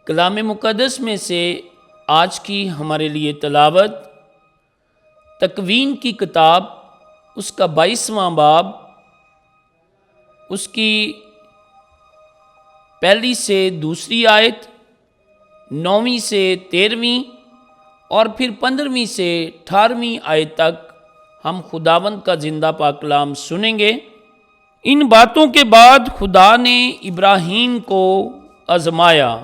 کلام مقدس میں سے آج کی ہمارے لیے تلاوت تکوین کی کتاب، اس کا 22واں باب، اس کی پہلی سے دوسری آیت، 9ویں سے 13ویں اور پھر 15ویں سے 18ویں آیت تک ہم خداوند کا زندہ پاک کلام سنیں گے۔ ان باتوں کے بعد خدا نے ابراہیم کو آزمایا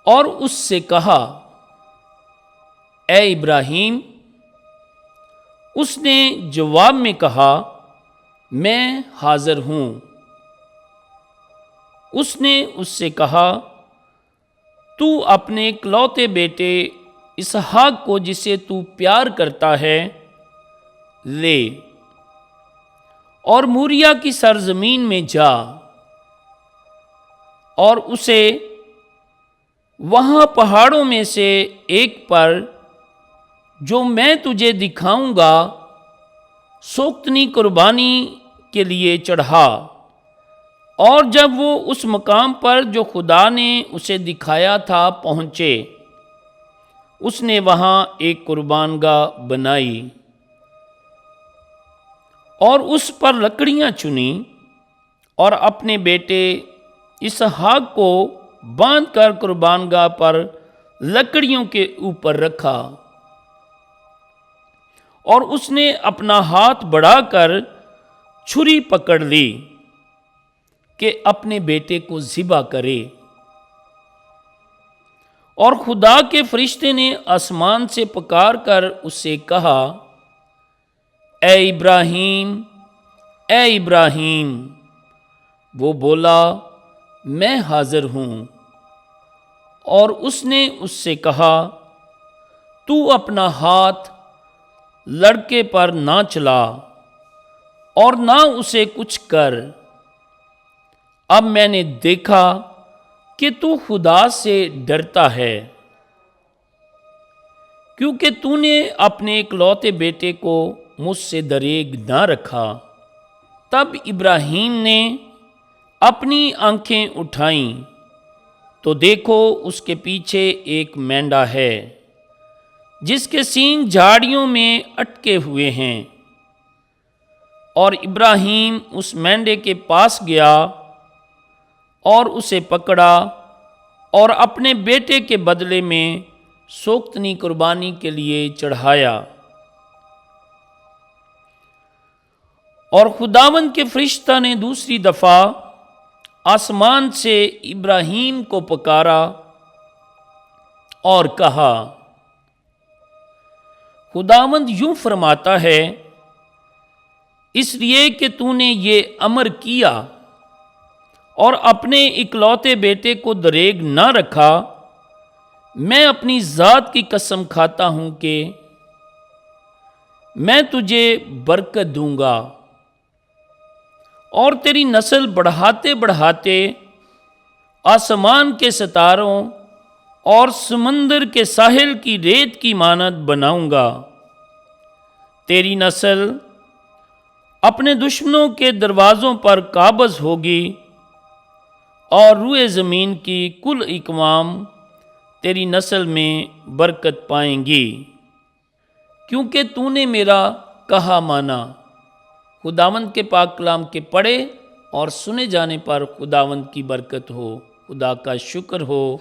اور اس سے کہا، اے ابراہیم۔ اس نے جواب میں کہا، میں حاضر ہوں۔ اس نے اس سے کہا، تو اپنے اکلوتے بیٹے اسحاق کو جسے تو پیار کرتا ہے لے اور موریا کی سرزمین میں جا اور اسے وہاں پہاڑوں میں سے ایک پر جو میں تجھے دکھاؤں گا سوختنی قربانی کے لیے چڑھا۔ اور جب وہ اس مقام پر جو خدا نے اسے دکھایا تھا پہنچے، اس نے وہاں ایک قربان گاہ بنائی اور اس پر لکڑیاں چنی اور اپنے بیٹے اسحاق کو باندھ کر قربان گاہ پر لکڑیوں کے اوپر رکھا، اور اس نے اپنا ہاتھ بڑھا کر چھری پکڑ لی کہ اپنے بیٹے کو ذبح کرے۔ اور خدا کے فرشتے نے آسمان سے پکار کر اس سے کہا، اے ابراہیم، اے ابراہیم۔ وہ بولا، میں حاضر ہوں۔ اور اس نے اس سے کہا، تو اپنا ہاتھ لڑکے پر نہ چلا اور نہ اسے کچھ کر۔ اب میں نے دیکھا کہ تو خدا سے ڈرتا ہے، کیونکہ تو نے اپنے اکلوتے بیٹے کو مجھ سے دریغ نہ رکھا۔ تب ابراہیم نے اپنی آنکھیں اٹھائیں تو دیکھو اس کے پیچھے ایک مینڈا ہے جس کے سینگ جھاڑیوں میں اٹکے ہوئے ہیں۔ اور ابراہیم اس مینڈے کے پاس گیا اور اسے پکڑا اور اپنے بیٹے کے بدلے میں سوختنی قربانی کے لیے چڑھایا۔ اور خداوند کے فرشتہ نے دوسری دفعہ آسمان سے ابراہیم کو پکارا اور کہا، خداوند یوں فرماتا ہے، اس لیے کہ تو نے یہ امر کیا اور اپنے اکلوتے بیٹے کو دریغ نہ رکھا، میں اپنی ذات کی قسم کھاتا ہوں کہ میں تجھے برکت دوں گا اور تیری نسل بڑھاتے بڑھاتے آسمان کے ستاروں اور سمندر کے ساحل کی ریت کی مانند بناؤں گا۔ تیری نسل اپنے دشمنوں کے دروازوں پر قابض ہوگی اور روئے زمین کی کل اقوام تیری نسل میں برکت پائیں گی، کیونکہ تو نے میرا کہا مانا۔ خداوند کے پاک کلام کے پڑھے اور سنے جانے پر خداوند کی برکت ہو۔ خدا کا شکر ہو۔